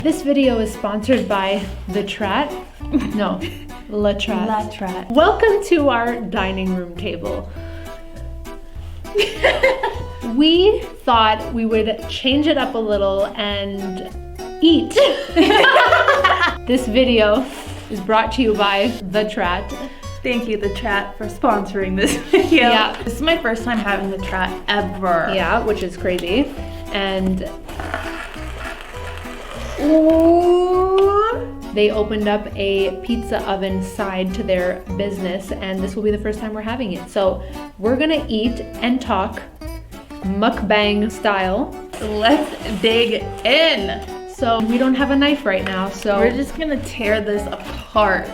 This video is sponsored by The Trat. No, La Trat. La Trat. Welcome to our dining room table. We thought we would change it up a little and eat. This video is brought to you by The Trat. Thank you, The Trat, for sponsoring this video. Yeah. This is my first time having The Trat ever. Yeah, which is crazy. And ooh, they opened up a pizza oven side to their business, and this will be the first time we're having it. So we're gonna eat and talk mukbang style. let's dig in. So we don't have a knife right now, so We're just gonna tear this apart.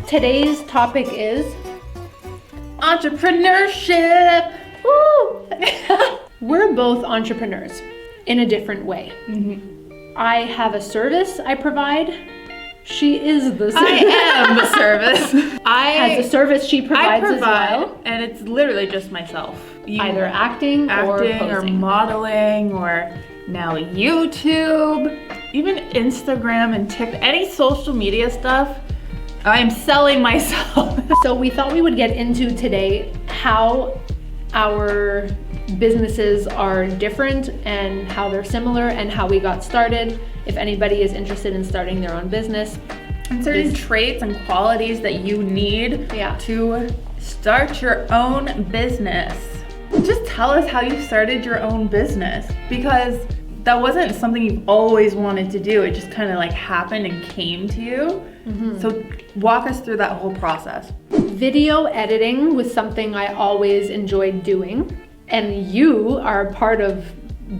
today's topic is Entrepreneurship. woo! We're both entrepreneurs in a different way. I have a service I provide. She is the service. I am the service. Has a service she provides as well. and it's literally just myself. Either acting or posing. modeling, or now YouTube, even Instagram and TikTok, any social media stuff. I'm selling myself. So we thought we would get into today how our businesses are different and how they're similar and how we got started. If anybody is interested in starting their own business. And certain traits and qualities that you need Yeah. to start your own business. Just tell us how you started your own business, because that wasn't something you've always wanted to do. It just kind of like happened and came to you. So walk us through that whole process. Video editing was something I always enjoyed doing, and you are a part of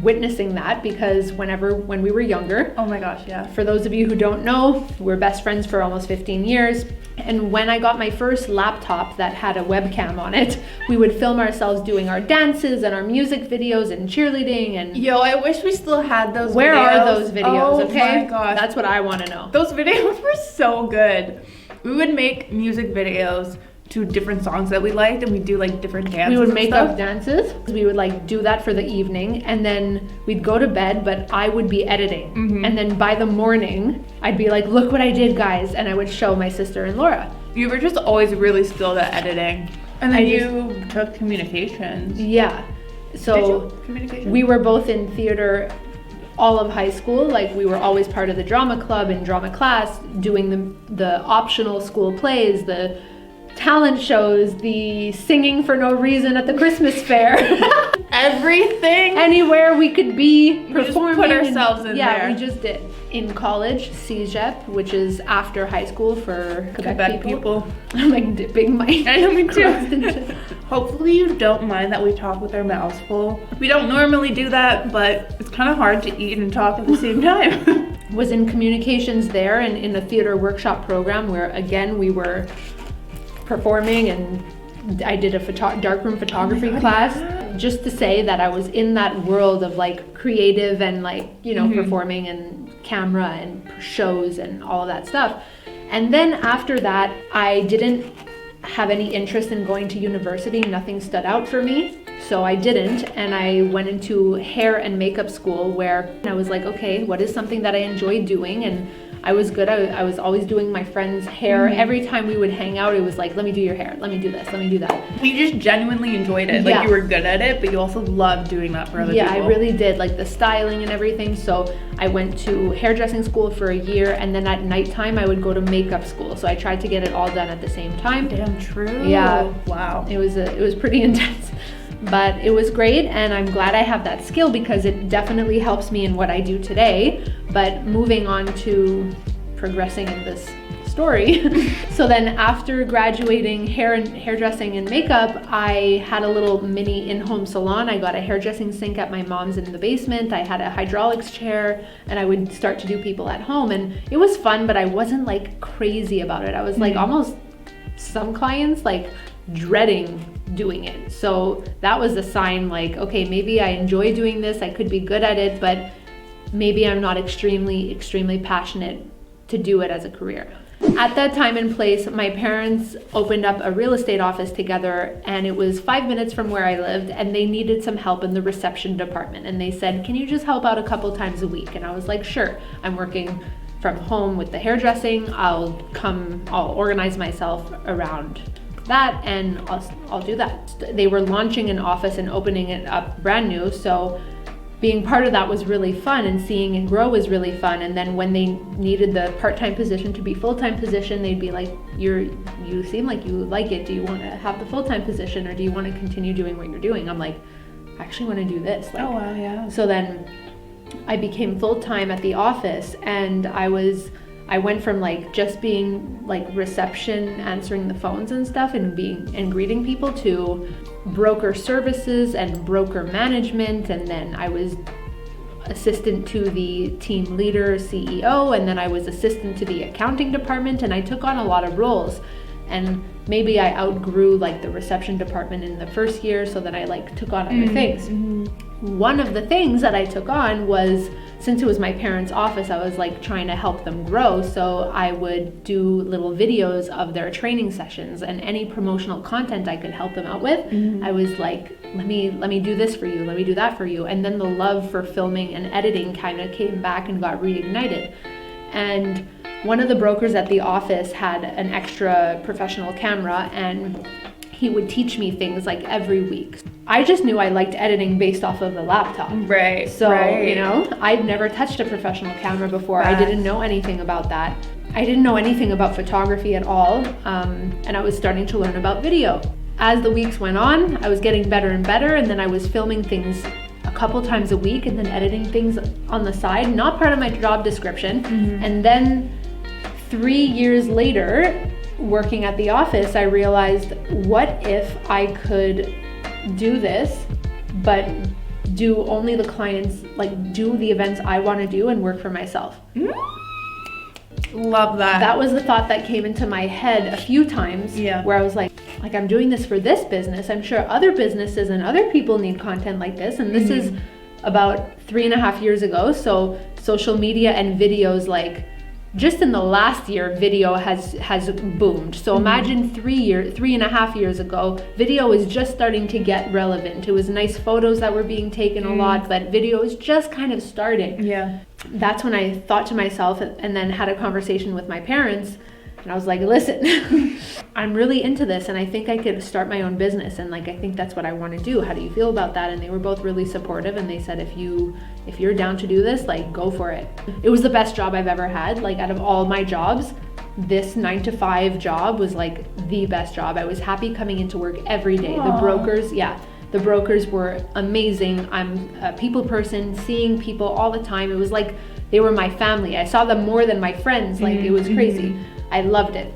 witnessing that because when we were younger, Oh my gosh, yeah. for those of you who don't know, we're best friends for almost 15 years. And when I got my first laptop that had a webcam on it, we would film ourselves doing our dances and our music videos and cheerleading and Yo, I wish we still had those where videos. are those videos, Oh okay? my gosh. That's what I want to know. Those videos were so good. We would make music videos to different songs that we liked, and we'd do like different dances. We would and make stuff. up dances. We would like do that for the evening, and then we'd go to bed, but I would be editing. And then by the morning, I'd be like, look what I did, guys. And I would show my sister and Laura. You were just always really skilled at editing. And then I you took communications. Yeah. So Communications? we were both in theater all of high school. Like we were always part of the drama club and drama class, doing the optional school plays, the talent shows, the singing for no reason at the Christmas fair. Everything. Anywhere we could be just performing. put ourselves in yeah, there. we just did. In college, CEGEP, which is after high school for Quebec people. I'm like dipping my I know, me too. toes into- Hopefully you don't mind that we talk with our mouths full. We don't normally do that, but it's kind of hard to eat and talk at the same time. Was in communications there and in a theater workshop program where again we were performing, and I did a darkroom photography class, just to say that I was in that world of like creative and like, you know, performing and camera and shows and all of that stuff. And then after that, I didn't have any interest in going to university. Nothing stood out for me. So I didn't, and I went into hair and makeup school where I was like, okay, what is something that I enjoy doing? And I was good. I was always doing my friend's hair. Every time we would hang out, it was like, let me do your hair. Let me do this. Let me do that. You just genuinely enjoyed it. Yeah. Like you were good at it, but you also loved doing that for other Yeah, people. I really did, like the styling and everything. So I went to hairdressing school for a year, and then at nighttime I would go to makeup school. So I tried to get it all done at the same time. Damn true. Yeah. Wow. It was pretty intense, but it was great, and I'm glad I have that skill because it definitely helps me in what I do today. But moving on to progressing in this story. So then after graduating hairdressing and makeup, I had a little mini in-home salon. I got a hairdressing sink at my mom's in the basement. I had a hydraulics chair, and I would start to do people at home, and it was fun, but I wasn't like crazy about it. I was like almost some clients like dreading doing it. So that was a sign like, okay, maybe I enjoy doing this. I could be good at it, but maybe I'm not extremely passionate to do it as a career. At that time and place, my parents opened up a real estate office together, and it was 5 minutes from where I lived, and they needed some help in the reception department. And they said, can you just help out a couple times a week? And I was like, sure. I'm working from home with the hairdressing. I'll organize myself around that, and I'll do that. They were launching an office and opening it up brand new, so being part of that was really fun, and seeing it grow was really fun. And then when they needed the part-time position to be full-time position, they'd be like, you seem like you like it. Do you want to have the full-time position, or do you want to continue doing what you're doing? I'm like, I actually want to do this. Like, oh wow, yeah. So then I became full-time at the office, and I went from like just being like reception, answering the phones and stuff, and greeting people, to broker services and broker management. And then I was assistant to the team leader, CEO, and then I was assistant to the accounting department, and I took on a lot of roles. And maybe I outgrew like the reception department in the first year, so that I like took on other things. One of the things that I took on was, since it was my parents' office, I was like trying to help them grow. So I would do little videos of their training sessions, and any promotional content I could help them out with. I was like, let me do this for you, let me do that for you. And then the love for filming and editing kind of came back and got reignited. And one of the brokers at the office had an extra professional camera, and he would teach me things like every week. I just knew I liked editing based off of the laptop. Right. So, right. you know, I'd never touched a professional camera before. I didn't know anything about that. I didn't know anything about photography at all. And I was starting to learn about video. As the weeks went on, I was getting better and better. And then I was filming things a couple times a week, and then editing things on the side, not part of my job description. And then 3 years later, working at the office, I realized, what if I could do this, but do only the clients, like do the events I want to do and work for myself. Love that. That was the thought that came into my head a few times, where I was like I'm doing this for this business. I'm sure other businesses and other people need content like this. And this is about 3.5 years ago. So social media and videos, like just in the last year, video has boomed. So imagine 3.5 years ago, video was just starting to get relevant. It was nice photos that were being taken a lot, but video was just kind of starting. Yeah. That's when I thought to myself, and then had a conversation with my parents, and I was like, listen, I'm really into this, and I think I could start my own business, and like I think that's what I want to do. How do you feel about that? And they were both really supportive, and they said, if you're down to do this, like go for it. It was the best job I've ever had. Like out of all my jobs, this 9-to-5 job was like the best job. I was happy coming into work every day. Aww. The brokers were amazing. I'm a people person, seeing people all the time. It was like they were my family. I saw them more than my friends. Like it was crazy. I loved it.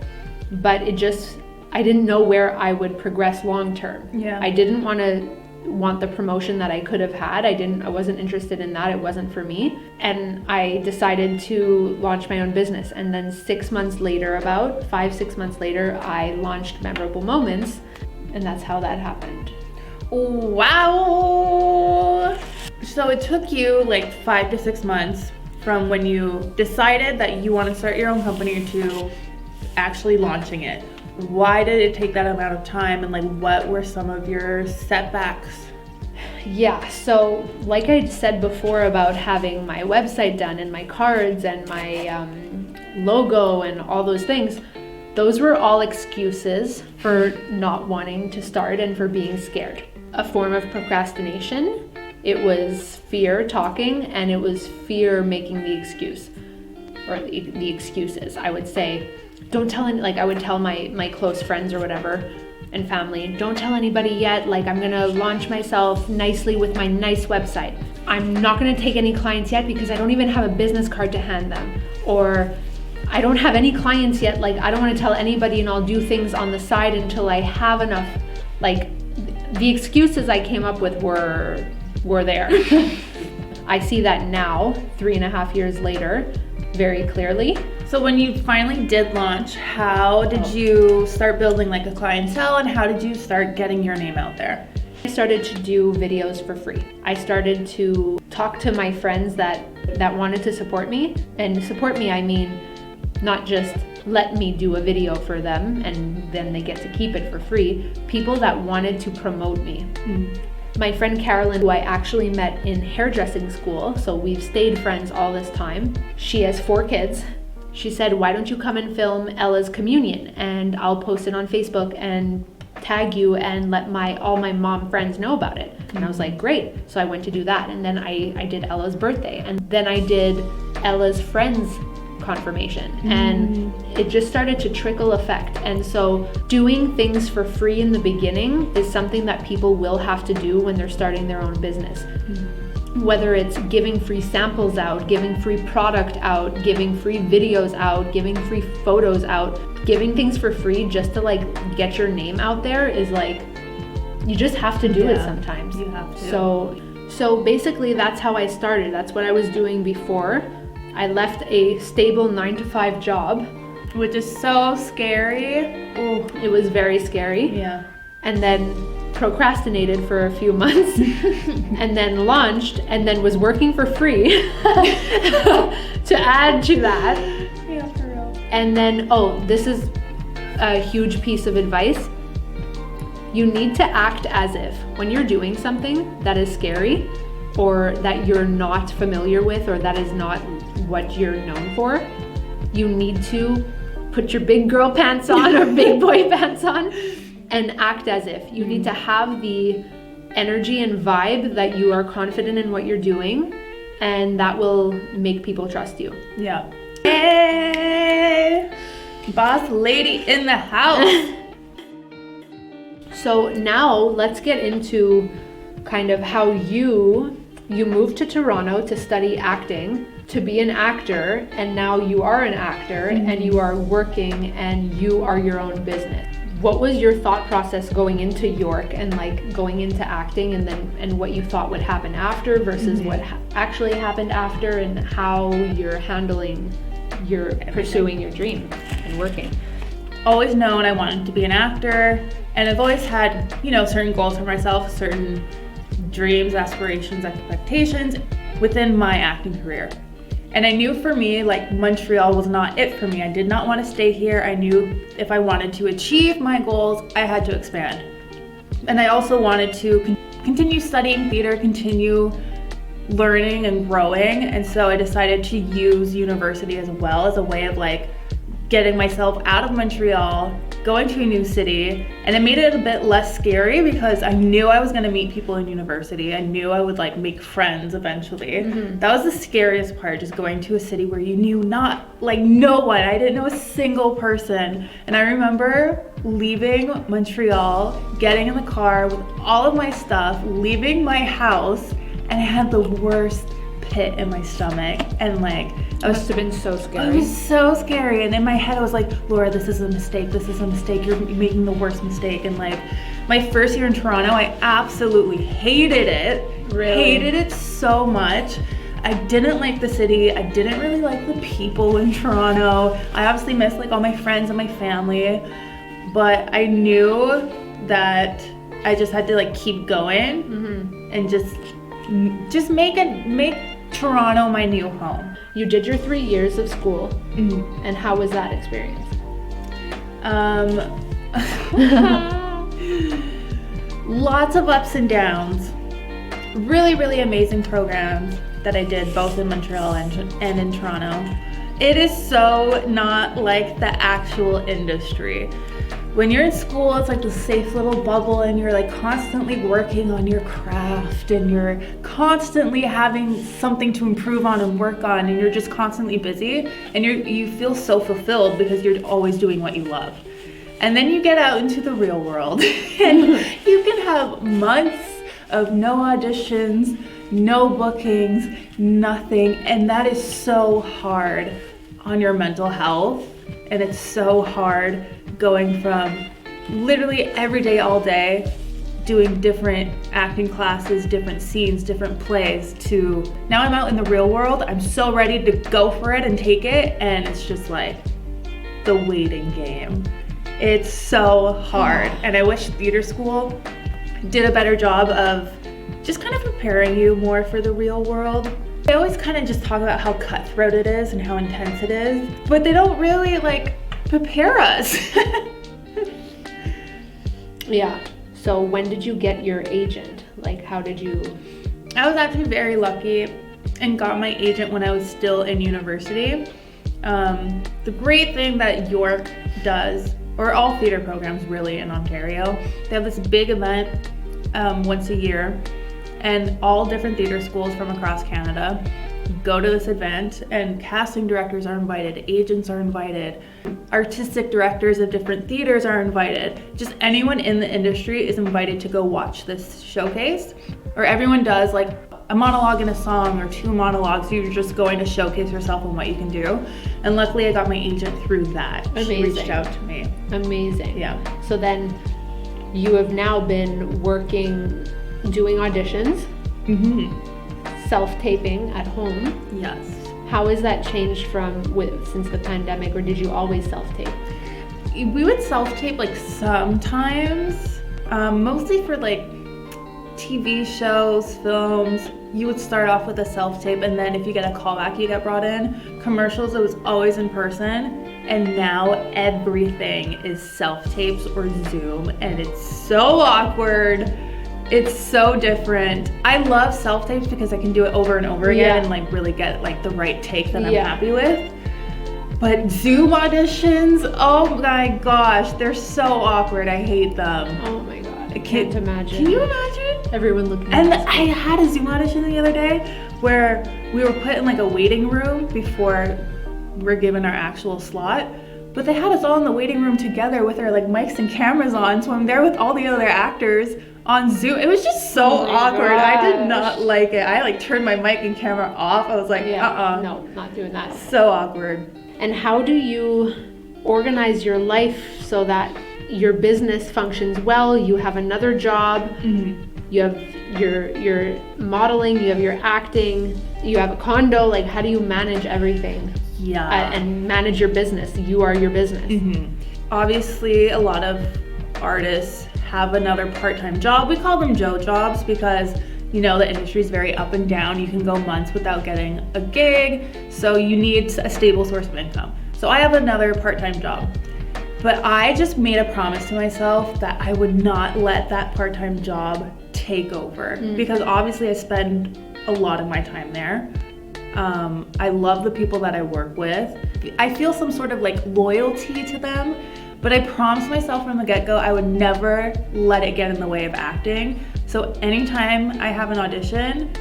But I didn't know where I would progress long term. Yeah. I didn't want the promotion that I could have had. I wasn't interested in that. It wasn't for me. And I decided to launch my own business. And then 6 months later, about 5-6 months later, I launched Memorable Moments. And that's how that happened. Wow. So it took you like 5 to 6 months from when you decided that you want to start your own company to actually launching it. Why did it take that amount of time, and like what were some of your setbacks? Yeah, so like I said before about having my website done and my cards and my logo and all those things, those were all excuses for not wanting to start and for being scared. A form of procrastination. It was fear talking, and it was fear making the excuse, or the excuses. I would say, don't tell any, like I would tell my close friends or whatever and family, don't tell anybody yet, like I'm gonna launch myself nicely with my nice website. I'm not gonna take any clients yet because I don't even have a business card to hand them. Or I don't have any clients yet, like I don't wanna tell anybody, and I'll do things on the side until I have enough. Like the excuses I came up with were there. I see that now, 3.5 years later, very clearly. So when you finally did launch, how did you start building like a clientele, and how did you start getting your name out there? I started to do videos for free. I started to talk to my friends that wanted to support me. And support me, I mean, not just let me do a video for them and then they get to keep it for free, people that wanted to promote me. My friend Carolyn, who I actually met in hairdressing school, so we've stayed friends all this time. She has 4 kids. She said, why don't you come and film Ella's communion and I'll post it on Facebook and tag you and let all my mom friends know about it. And I was like, great. So I went to do that. And then I did Ella's birthday. And then I did Ella's friends confirmation. And it just started to trickle effect. And so doing things for free in the beginning is something that people will have to do when they're starting their own business. Whether it's giving free samples out, giving free product out, giving free videos out, giving free photos out, giving things for free just to like get your name out there is like, you just have to do it sometimes. You have to. So basically that's how I started. That's what I was doing before. I left a stable 9-to-5 job. Which is so scary. Oh, it was very scary. Yeah. And then procrastinated for a few months and then launched and then was working for free to add to that. Yeah, for real. And then, this is a huge piece of advice. You need to act as if when you're doing something that is scary or that you're not familiar with or that is not what you're known for, you need to put your big girl pants on or big boy pants on and act as if. You need to have the energy and vibe that you are confident in what you're doing, and that will make people trust you. Yeah. Hey! Boss lady in the house. So now let's get into kind of how you moved to Toronto to study acting, to be an actor, and now you are an actor and you are working and you are your own business. What was your thought process going into York and like going into acting and what you thought would happen after versus what actually happened after, and how you're handling your pursuing your dream and working? Always known I wanted to be an actor, and I've always had, certain goals for myself, certain dreams, aspirations, expectations within my acting career. And I knew for me, like, Montreal was not it for me. I did not want to stay here. I knew if I wanted to achieve my goals, I had to expand. And I also wanted to continue studying theater, continue learning and growing. And so I decided to use university as well as a way of like getting myself out of Montreal, going to a new city, and it made it a bit less scary because I knew I was gonna meet people in university. I knew I would like make friends eventually. That was the scariest part, just going to a city where you knew no one. I didn't know a single person. And I remember leaving Montreal, getting in the car with all of my stuff, leaving my house, and I had the worst pit in my stomach, and like It must have been so scary. It was so scary, and in my head I was like, Laura, this is a mistake, you're making the worst mistake. And like my first year in Toronto, I absolutely hated it. Really? Hated it so much. I didn't like the city. I didn't really like the people in Toronto. I obviously missed like all my friends and my family, but I knew that I just had to like keep going and just make Toronto my new home. You did your 3 years of school, and how was that experience? Lots of ups and downs. Really, really amazing programs that I did both in Montreal and in Toronto. It is so not like the actual industry. When you're in school, it's like the safe little bubble, and you're like constantly working on your craft, and you're constantly having something to improve on and work on, and you're just constantly busy, and you feel so fulfilled because you're always doing what you love. And then you get out into the real world and you can have months of no auditions, no bookings, nothing, and that is so hard on your mental health. And it's so hard going from literally every day, all day, doing different acting classes, different scenes, different plays, to now I'm out in the real world. I'm so ready to go for it and take it, and it's just like the waiting game. It's so hard, and I wish theater school did a better job of just kind of preparing you more for the real world. They always kind of just talk about how cutthroat it is and how intense it is, but they don't really like prepare us. Yeah. So when did you get your agent? Like, how did you? I was actually very lucky and got my agent when I was still in university. The great thing that York does, or all theater programs really in Ontario, they have this big event once a year, and all different theater schools from across Canada go to this event, and casting directors are invited, agents are invited, artistic directors of different theaters are invited. Just anyone in the industry is invited to go watch this showcase, or everyone does like a monologue and a song or 2 monologues. You're just going to showcase yourself and what you can do. And luckily I got my agent through that. Amazing. She reached out to me. Amazing. Yeah. So then you have now been working, doing auditions, self-taping at home. Yes. How has that changed since the pandemic, or did you always self-tape? We would self-tape like sometimes, mostly for like TV shows, films. You would start off with a self-tape, and then if you get a callback, you get brought in. Commercials, it was always in person, and now everything is self-tapes or Zoom, and it's so awkward. It's so different. I love self-tapes because I can do it over and over again and like really get like the right take that I'm happy with. But Zoom auditions, oh my gosh, they're so awkward. I hate them. Oh my god, I can't imagine. Can you imagine? Everyone looking And at I had a Zoom audition the other day where we were put in like a waiting room before we're given our actual slot. But they had us all in the waiting room together with our like mics and cameras on. So I'm there with all the other actors on Zoom. It was just so awkward. gosh. I did not like it. I like turned my mic and camera off. I was like, No, not doing that. So awkward. And how do you organize your life so that your business functions well? You have another job, you have your modeling, you have your acting, you have a condo. Like, how do you manage everything? Yeah. And manage your business? You are your business. Obviously, a lot of artists have another part-time job. We call them Joe jobs because, you know, the industry is very up and down. You can go months without getting a gig, so you need a stable source of income. So I have another part-time job, but I just made a promise to myself that I would not let that part-time job take over because obviously I spend a lot of my time there. I love the people that I work with. I feel some sort of like loyalty to them, but I promised myself from the get-go I would never let it get in the way of acting. So anytime I have an audition,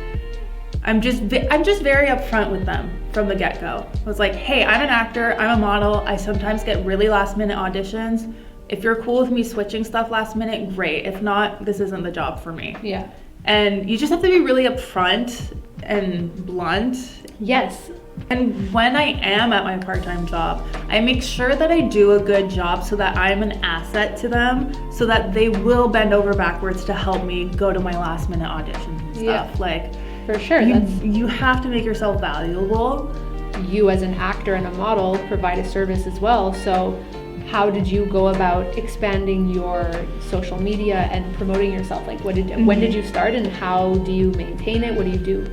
I'm just very upfront with them from the get-go. I was like, hey, I'm an actor, I'm a model, I sometimes get really last-minute auditions. If you're cool with me switching stuff last minute, great. If not, this isn't the job for me. Yeah. And you just have to be really upfront and blunt. Yes. And when I am at my part-time job, I make sure that I do a good job so that I'm an asset to them, so that they will bend over backwards to help me go to my last minute auditions and stuff. Yeah. Like, For sure. you have to make yourself valuable. You as an actor and a model provide a service as well. So how did you go about expanding your social media and promoting yourself? Like when did you start and how do you maintain it? What do you do?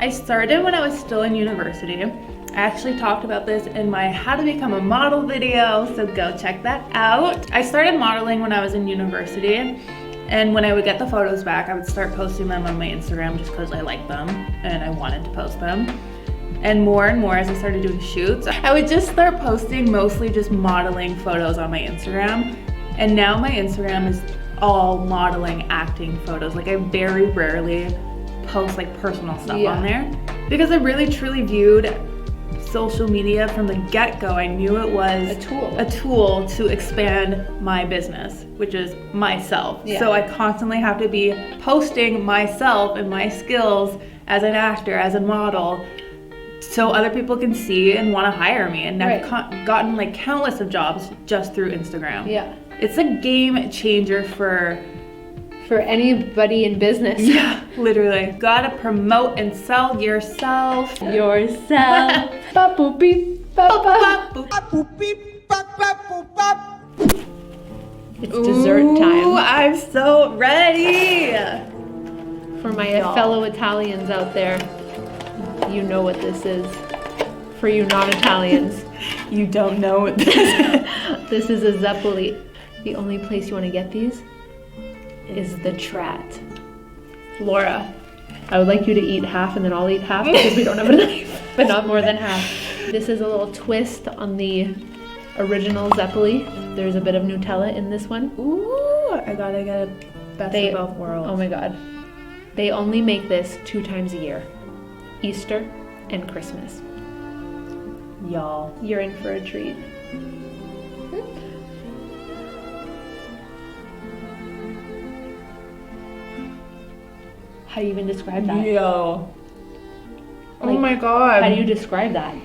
I started when I was still in university. I actually talked about this in my How to Become a Model video, so go check that out. I started modeling when I was in university, and when I would get the photos back, I would start posting them on my Instagram just because I liked them and I wanted to post them. And more as I started doing shoots, I would just start posting mostly just modeling photos on my Instagram. And now my Instagram is all modeling, acting photos. Like I very rarely post like personal stuff on there because I really truly viewed social media from the get-go. I knew it was a tool to expand my business, which is myself. So I constantly have to be posting myself and my skills as an actor, as a model, so other people can see and want to hire me. And I've gotten like countless of jobs just through Instagram. Yeah. It's a game changer for anybody in business. Yeah, literally. Gotta promote and sell yourself. Yourself. Ba-boop beep, ba-ba. It's dessert time. I'm so ready. For my fellow Italians out there. you know what this is. For you non-Italians, You don't know what this is. this is a zeppoli. The only place you want to get these is the Trat. Laura, I would like you to eat half and then I'll eat half because we don't have a knife, but not more than half. This is a little twist on the original zeppoli. There's a bit of Nutella in this one. Ooh, I gotta get a best of both worlds. Oh my god. They only make this 2 times a year. Easter and Christmas. Y'all. You're in for a treat. How do you even describe that? Yo. Oh Like, my god. How do you describe that?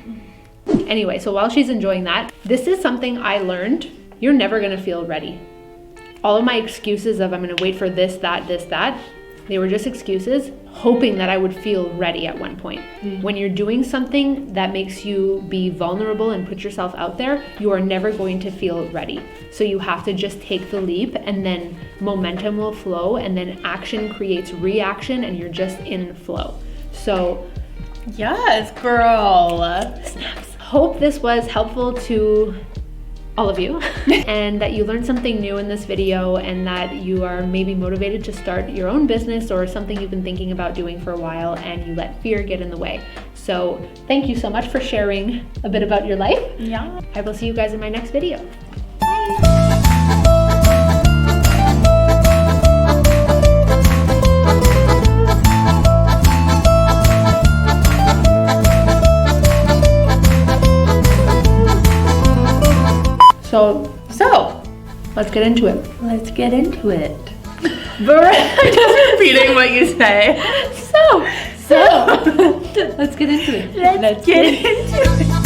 Anyway, so while she's enjoying that, this is something I learned. You're never gonna feel ready. All of my excuses of I'm gonna wait for this, that, they were just excuses, hoping that I would feel ready at one point. When you're doing something that makes you be vulnerable and put yourself out there, you are never going to feel ready. So you have to just take the leap, and then momentum will flow, and then action creates reaction, and you're just in flow. So Yes, girl. snaps. Hope this was helpful to all of you and that you learned something new in this video, and that you are maybe motivated to start your own business or something you've been thinking about doing for a while, and you let fear get in the way. So thank you so much for sharing a bit about your life. Yeah. I will see you guys in my next video. So let's get into it. Let's get into it. Just repeating what you say. So let's get into it. Let's get into it.